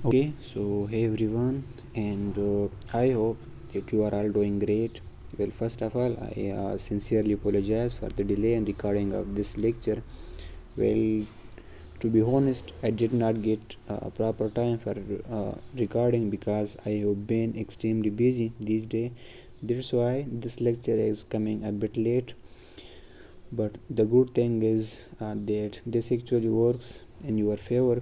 Okay, so hey everyone, and I hope that you are all doing great. Well, first of all, I sincerely apologize for the delay in recording of this lecture. Well, to be honest, I did not get a proper time for recording because I have been extremely busy these days. That's why this lecture is coming a bit late. But the good thing is that this actually works in your favor.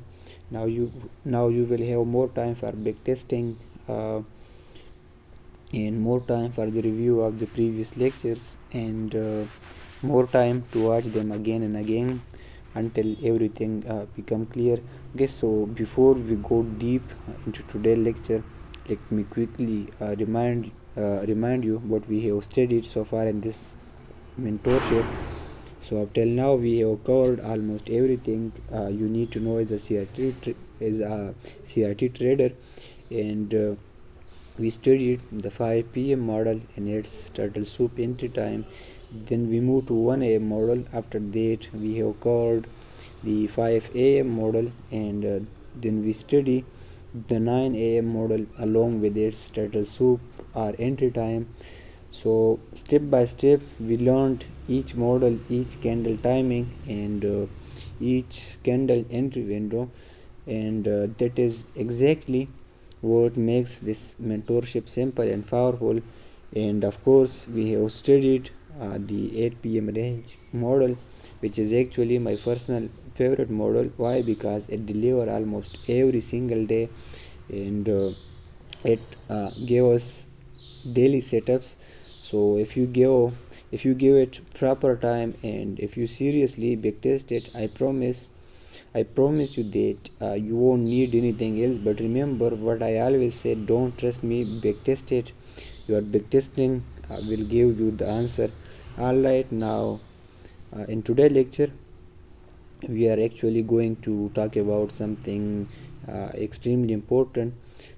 Now you will have more time for back testing, uh, and more time for the review of the previous lectures, and more time to watch them again and again until everything become clear. Okay, so before we go deep into today's lecture, let me quickly remind you what we have studied so far in this mentorship. So up till now we have covered almost everything you need to know as a CRT trader, and we studied the 5 p.m. model and its turtle soup entry time. Then we moved to 1 a.m. model. After that we have covered the 5 a.m. model, and then we study the 9 a.m. model along with its turtle soup or entry time. So step by step we learned each model, each candle timing, and each candle entry window, and that is exactly what makes this mentorship simple and powerful. And of course we have studied the 8 p.m. range model, which is actually my personal favorite model. Why? Because it delivers almost every single day, and it gave us daily setups. So if you give it proper time, and if you seriously backtest it, I promise you that you won't need anything else. But remember what I always say: don't trust me, backtest it. Your backtesting will give you the answer. All right, now in today's lecture we are actually going to talk about something extremely important,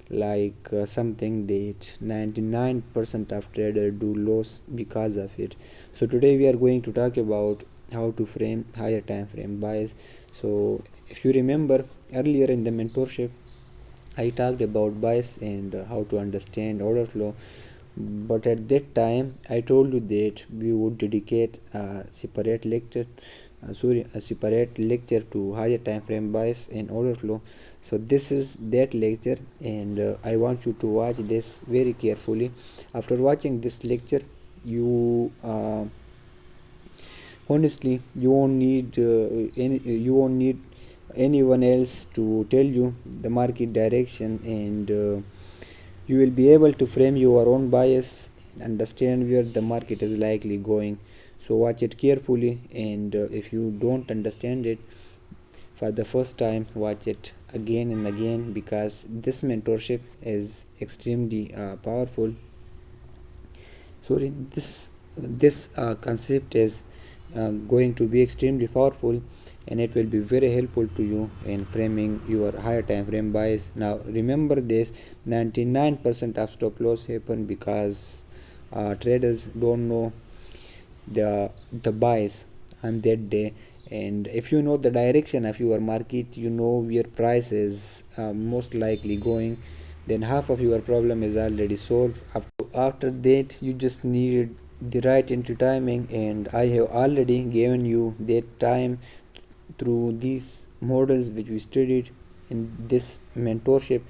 like something that 99% of traders do lose because of it. So today we are going to talk about how to frame higher time frame buys. So if you remember earlier in the mentorship, I talked about bias and how to understand order flow, but at that time I told you that we would dedicate a separate lecture to higher time frame bias and order flow. So this is that lecture, and I want you to watch this very carefully. After watching this lecture, you honestly you won't need anyone else to tell you the market direction, and you will be able to frame your own bias and understand where the market is likely going. So watch it carefully, and if you don't understand it for the first time, watch it again and again, because this mentorship is extremely powerful. Sorry, this concept is going to be extremely powerful, and it will be very helpful to you in framing your higher time frame buys. Now remember this: 99% of stop loss happen because traders don't know the buys on that day. And if you know the direction of your market, you know where price is most likely going, then half of your problem is already solved. After that you just need the right entry timing, and I have already given you that time through these models which we studied in this mentorship.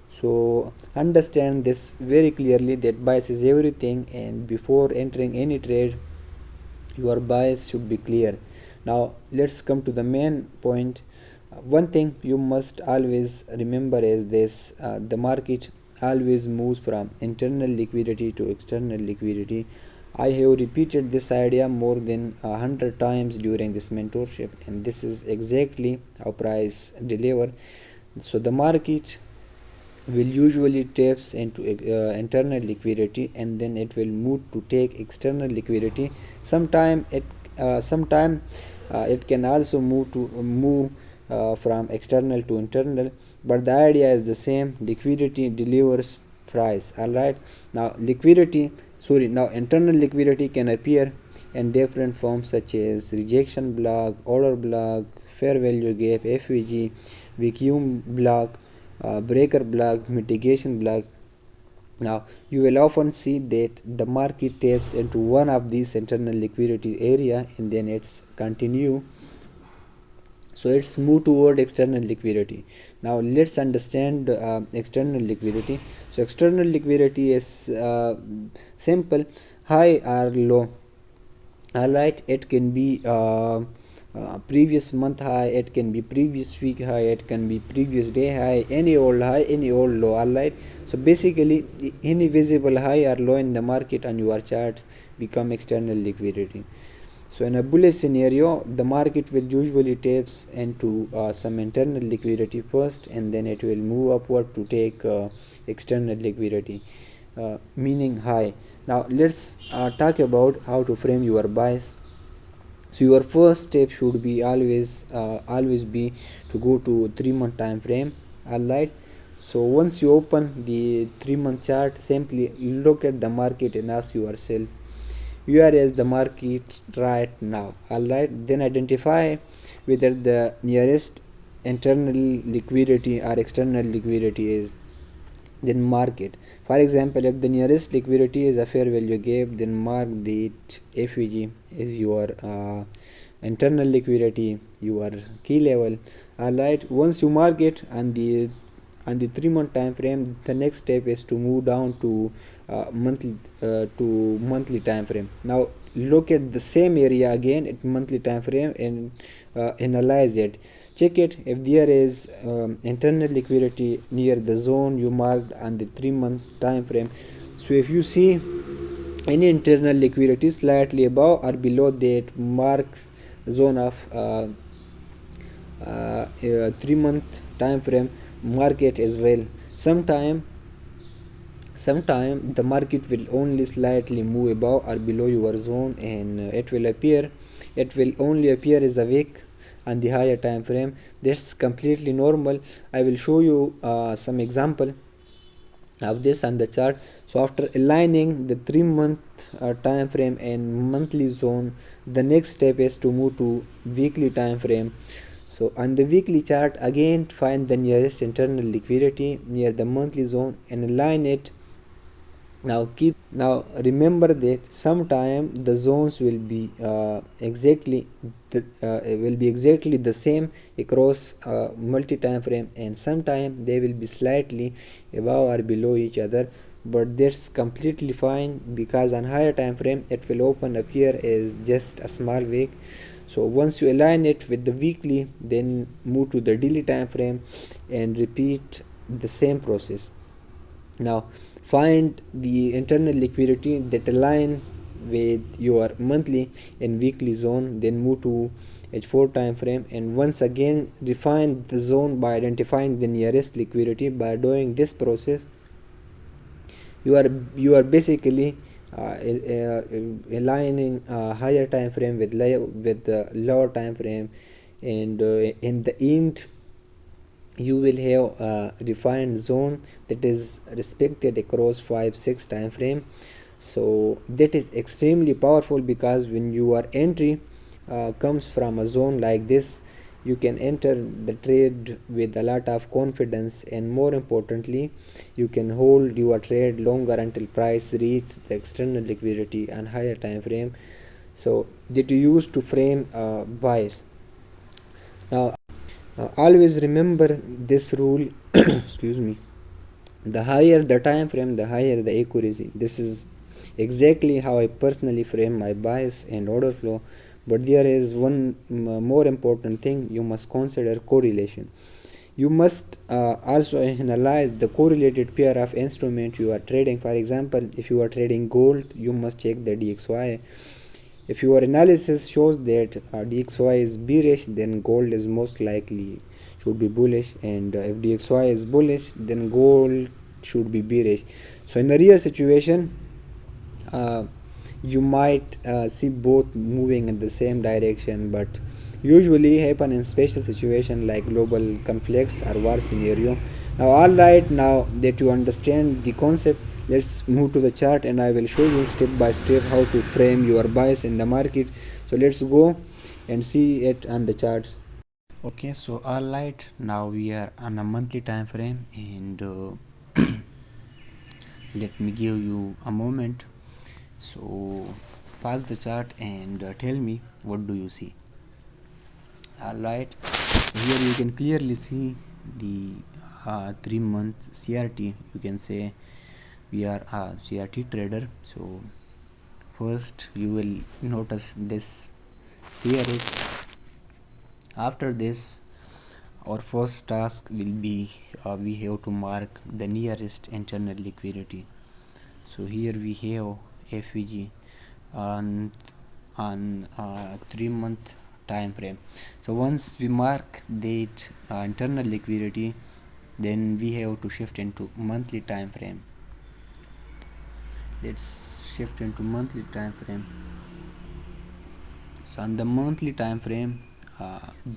So understand this very clearly, that bias is everything, and before entering any trade your bias should be clear. Now let's come to the main point. One thing you must always remember is this: the market always moves from internal liquidity to external liquidity. I have repeated this idea more than 100 times during this mentorship, and this is exactly how price deliver. So the market will usually taps into internal liquidity, and then it will move to take external liquidity. Sometime it can also move from external to internal, but the idea is the same: liquidity delivers price. All right, now internal liquidity can appear in different forms, such as rejection block, order block, fair value gap, FVG, vacuum block. breaker block, mitigation block. Now you will often see that the market taps into one of these internal liquidity area and then it's continue, so it's move toward external liquidity. Now let's understand external liquidity. So external liquidity is simple: high or low. Alright, it can be previous month high, it can be previous week high, it can be previous day high, any old high, any old low. Alright, so basically any visible high or low in the market on your chart become external liquidity. So in a bullish scenario, the market will usually taps into some internal liquidity first, and then it will move upward to take external liquidity, meaning high. Now let's talk about how to frame your buys. So your first step should be always be to go to 3-month time frame. Alright, so once you open the 3-month chart, simply look at the market and ask yourself, where is the market right now? Alright, then identify whether the nearest internal liquidity or external liquidity is, then mark it. For example, if the nearest liquidity is a fair value gap, then mark the FVG is your internal liquidity, your key level. Alright, once you mark it on the 3-month time frame, the next step is to move down to monthly time frame. Now look at the same area again at monthly time frame and analyze it. Check it if there is internal liquidity near the zone you marked on the 3-month time frame. So if you see any internal liquidity slightly above or below that marked zone of 3-month time frame, market as well. Sometime the market will only slightly move above or below your zone, and it will only appear as a wick on the higher time frame. That's completely normal. I will show you some example of this on the chart. So after aligning the 3-month time frame and monthly zone, the next step is to move to weekly time frame. So on the weekly chart, again find the nearest internal liquidity near the monthly zone and align it. Now remember that sometime the zones will be exactly the same across multi-time frame, and sometime they will be slightly above or below each other, but that's completely fine because on higher time frame it will open appear as just a small wick. So once you align it with the weekly, then move to the daily time frame and repeat the same process. Now find the internal liquidity that align with your monthly and weekly zone, then move to H4 time frame and once again refine the zone by identifying the nearest liquidity. By doing this process, you are basically aligning higher time frame with the lower time frame, and in the end you will have a refined zone that is respected across 5-6 time frame. So that is extremely powerful because when your entry comes from a zone like this, you can enter the trade with a lot of confidence, and more importantly you can hold your trade longer until price reach the external liquidity and higher time frame, so that you use to frame buys. Now always remember this rule excuse me, the higher the time frame, the higher the accuracy. This is exactly how I personally frame my bias and order flow. But there is one more important thing: you must consider correlation. You must also analyze the correlated pair of instruments you are trading. For example, if you are trading gold, you must check the DXY. If your analysis shows that DXY is bearish, then gold is most likely should be bullish, and if DXY is bullish, then gold should be bearish. So in a real situation, you might see both moving in the same direction, but usually happen in special situation like global conflicts or war scenario. Now alright, now that you understand the concept, let's move to the chart and I will show you step by step how to frame your bias in the market. So let's go and see it on the charts. Okay, so alright, now we are on a monthly time frame, and let me give you a moment. So pause the chart and tell me, what do you see? Alright, here you can clearly see the 3 month CRT. You can say we are a CRT trader. So first you will notice this CRT. After this, our first task will be we have to mark the nearest internal liquidity. So here we have FVG on 3 month time frame. So once we mark that internal liquidity, then we have to shift into monthly time frame. Let's shift into monthly time frame. So on the monthly time frame,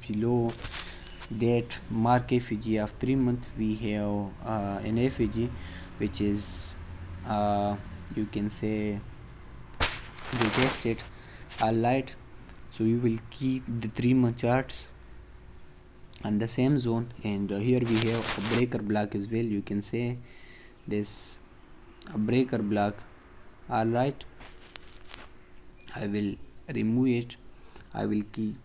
below that mark FEG of 3 months, we have an FEG which is you can say we test it alright. So you will keep the 3 month charts on the same zone, and here we have a breaker block as well. You can say this a breaker block. Alright, I will remove it. I will keep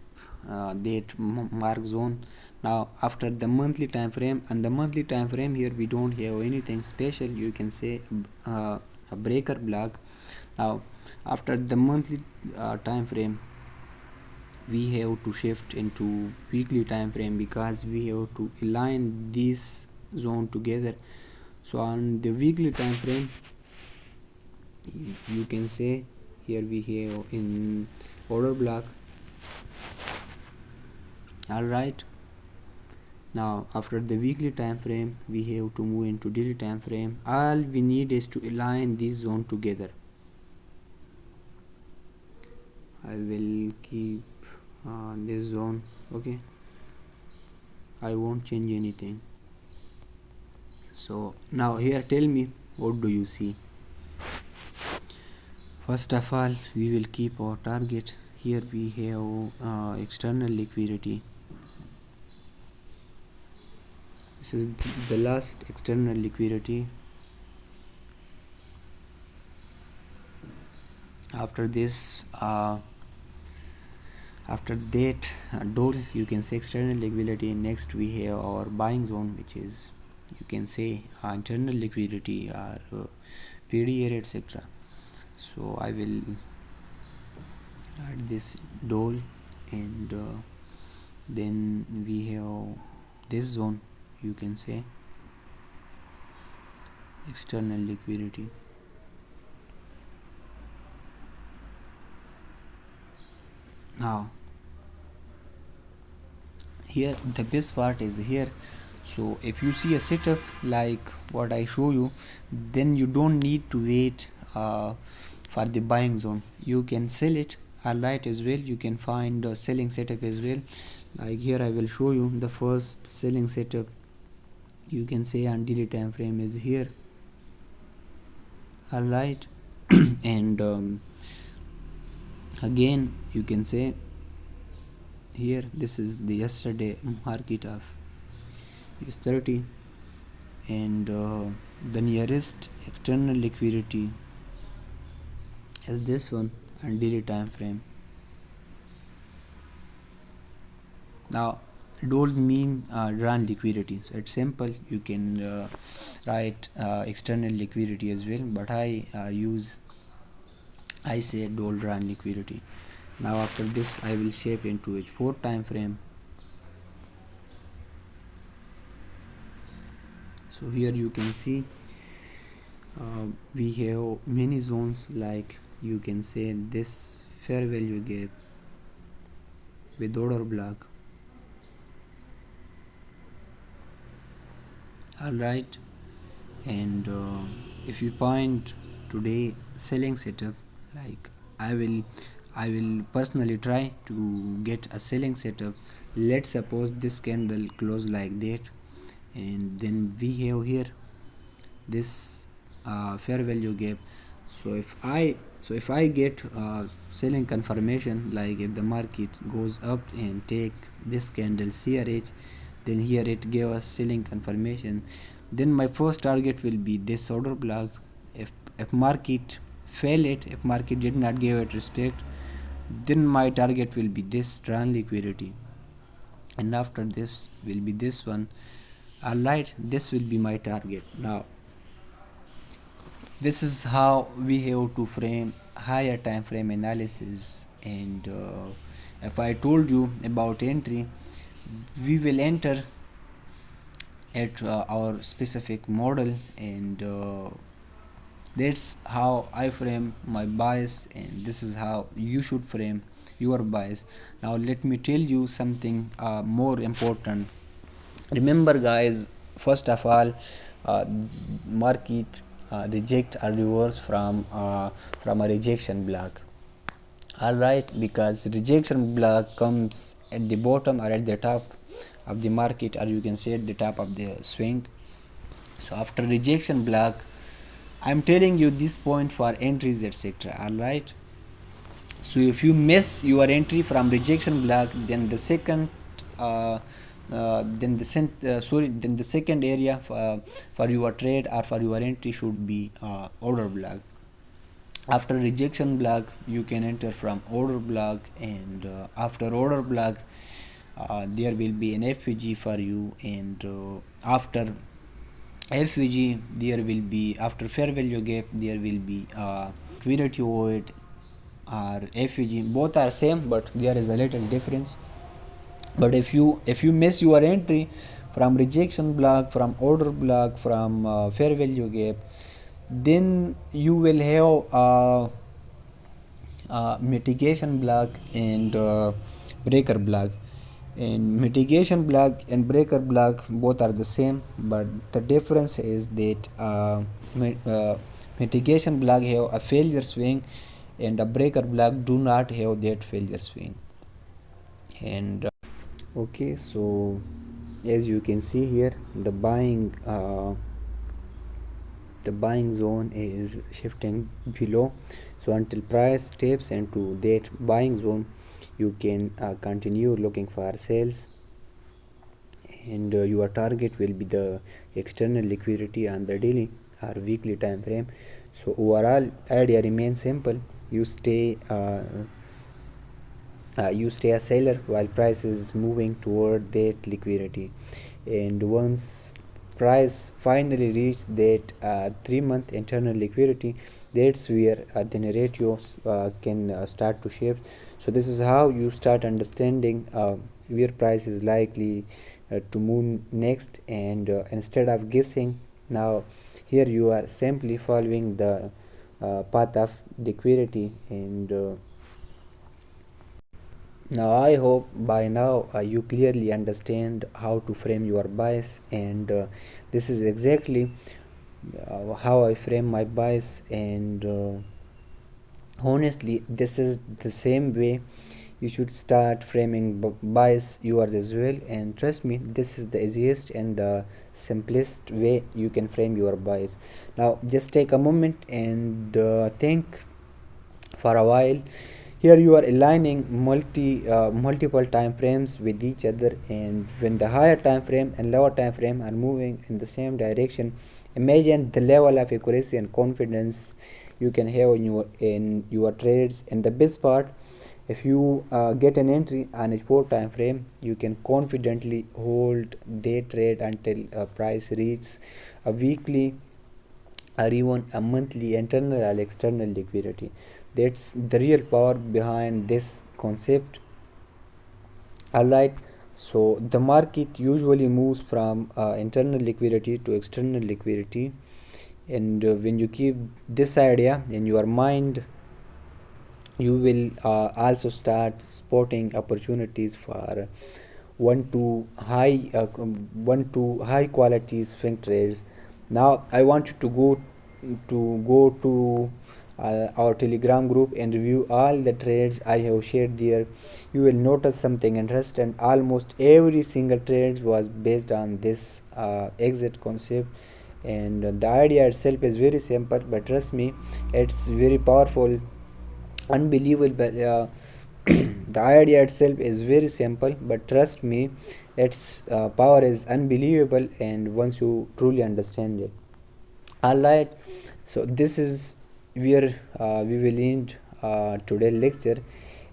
that mark zone. Now after the monthly time frame, and the monthly time frame, here we don't have anything special. You can say a breaker block. Now after the monthly time frame, we have to shift into weekly time frame, because we have to align this zone together. So on the weekly time frame, you can say here we have in order block. Alright, now after the weekly time frame, we have to move into daily time frame. All we need is to align this zone together. I will keep this zone. Okay, I won't change anything. So now here, tell me, what do you see? First of all, we will keep our target. Here we have external liquidity. This is the last external liquidity. After this, after that door, you can say external liquidity. Next we have our buying zone, which is, you can say, internal liquidity or PD area, etc. So I will add this dole, and then we have this zone, you can say external liquidity. Now here the best part is here. So if you see a setup like what I show you, then you don't need to wait for the buying zone. You can sell it alright as well. You can find a selling setup as well. Like here I will show you the first selling setup. You can say on daily time frame is here. Alright, and again you can say here, this is the yesterday market of US30, and the nearest external liquidity is this one on daily time frame. Now don't mean drawn liquidity, so it's simple. You can write external liquidity as well, but I say dual drawn liquidity. Now after this, I will shape into H4 time frame. So here you can see we have many zones, like you can say this fair value gap with order block. Alright, and if you point today selling setup, like I will personally try to get a selling setup. Let's suppose this candle close like that, and then we have here this fair value gap. So if I get selling confirmation, like if the market goes up and take this candle CRH, then here it gave us selling confirmation, then my first target will be this order block. If market fail it, if market did not give it respect, then my target will be this trend liquidity, and after this will be this one. Alright, this will be my target. Now this is how we have to frame higher time frame analysis. And if I told you about entry, we will enter at our specific model, and that's how I frame my bias, and this is how you should frame your bias. Now let me tell you something more important. Remember guys, first of all, uh, market reject or reverse from a rejection block. Alright, because rejection block comes at the bottom or at the top of the market, or you can say at the top of the swing. So after rejection block, I'm telling you this point for entries, etc. Alright, so if you miss your entry from rejection block, then the second then the second area for your trade or for your entry should be order block. After rejection block, you can enter from order block, and after order block, there will be an FVG for you, and after FVG there will be, after fair value gap, there will be liquidity void or FVG. Both are same, but there is a little difference. But if you miss your entry from rejection block, from order block, from fair value gap, then you will have mitigation block and breaker block. And mitigation block and breaker block both are the same, but the difference is that mitigation block have a failure swing, and a breaker block do not have that failure swing. And okay, so as you can see here, the buying zone is shifting below. So until price steps into that buying zone, you can continue looking for sales, and your target will be the external liquidity on the daily or weekly time frame. So overall idea remains simple. You stay a seller while price is moving toward that liquidity, and once price finally reach that 3-month internal liquidity, that's where the narrative can start to shift. So this is how you start understanding where price is likely to move next, and instead of guessing, now here you are simply following the path of liquidity. And now I hope by now you clearly understand how to frame your bias, and this is exactly how I frame my bias. And honestly, this is the same way you should start framing bias yours as well. And trust me, this is the easiest and the simplest way you can frame your bias. Now just take a moment and think for a while. Here you are aligning multiple time frames with each other, and when the higher time frame and lower time frame are moving in the same direction, imagine the level of accuracy and confidence you can have in your trades. And the best part, if you get an entry on a 4 time frame, you can confidently hold their trade until price reaches a weekly or even a monthly internal or external liquidity. That's the real power behind this concept. Alright, so the market usually moves from internal liquidity to external liquidity, and when you keep this idea in your mind, you will also start spotting opportunities for one to high quality swing trades. Now I want you to go to our telegram group and review all the trades I have shared there. You will notice something interesting. Almost every single trade was based on this exit concept, and the idea itself is very simple, but trust me, it's very powerful, unbelievable. The idea itself is very simple, but trust me, its power is unbelievable, and once you truly understand it. All right, so this is where we will end today's lecture,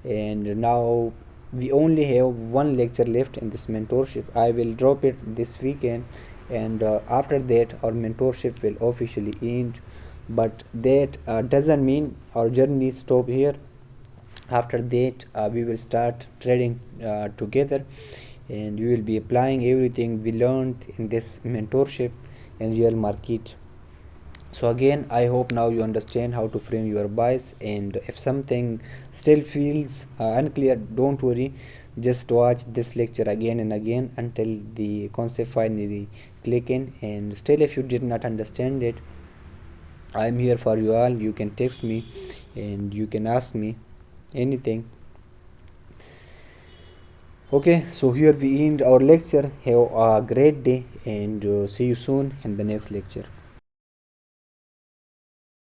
and now we only have one lecture left in this mentorship. I will drop it this weekend, and after that our mentorship will officially end. But that doesn't mean our journey stop here. After that we will start trading together, and we will be applying everything we learned in this mentorship in real market. So again, I hope now you understand how to frame your buys, and if something still feels unclear, don't worry, just watch this lecture again and again until the concept finally click in. And still, if you did not understand it, I'm here for you all. You can text me and you can ask me anything. Okay, so here we end our lecture. Have a great day, and see you soon in the next lecture.